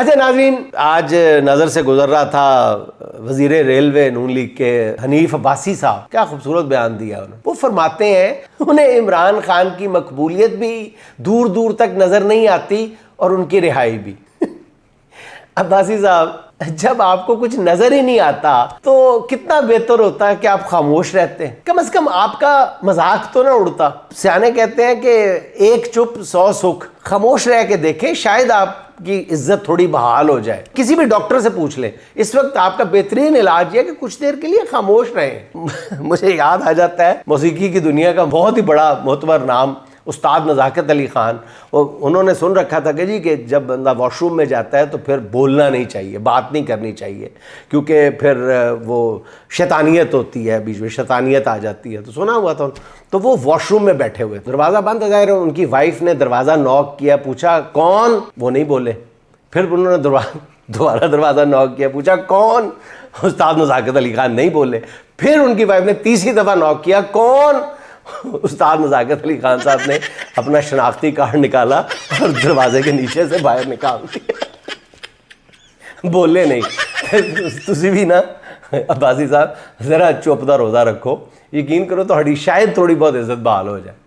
अच्छा नाज़रीन, आज नज़र से गुजर रहा था वज़ीर रेलवे नून लीग के हनीफ अब्बासी साहब, क्या खूबसूरत बयान दिया उन्होंने। वो फरमाते हैं उन्हें इमरान खान की मकबूलियत भी दूर दूर तक नज़र नहीं आती और उनकी रिहाई भी। अब्बासी साहब, जब आपको कुछ नजर ही नहीं आता तो कितना बेहतर होता है कि आप खामोश रहते हैं। कम से कम आपका मजाक तो ना उड़ता। सियाने कहते हैं कि एक चुप 100 सुख। खामोश रह के देखें, शायद आपकी इज्जत थोड़ी बहाल हो जाए। किसी भी डॉक्टर से पूछ लें, इस वक्त आपका बेहतरीन इलाज है कि कुछ देर के लिए खामोश रहें। मुझे याद आ जाता है मौसीकी की दुनिया का बहुत ही बड़ा मोतबर नाम उस्ताद नज़ाकत अली ख़ान। उन्होंने सुन रखा था कि जी कि जब बंदा वॉशरूम में जाता है तो फिर बोलना नहीं चाहिए, बात नहीं करनी चाहिए, क्योंकि फिर वो शैतानियत होती है, बीच में शैतानियत आ जाती है। तो सुना हुआ था। तो वो वॉशरूम में बैठे हुए, दरवाज़ा बंद हो जाए, उनकी वाइफ ने दरवाज़ा नॉक किया, पूछा कौन, वो नहीं बोले। फिर उन्होंने दोबारा दरवाज़ा नॉक किया, पूछा कौन, उस्ताद नज़ाकत अली ख़ान नहीं बोले। फिर उनकी वाइफ ने तीसरी दफ़ा नॉक किया, कौन, उस्ताद नज़ाकत अली ख़ान साहब ने अपना शनाख्ती कार्ड निकाला और दरवाजे के नीचे से बाहर निकाल दिया। बोले नहीं। तुसी भी ना अब्बासी साहब ज़रा चुप दा रोज़ा रखो, यकीन करो तो शायद थोड़ी बहुत इज्जत बहाल हो जाए।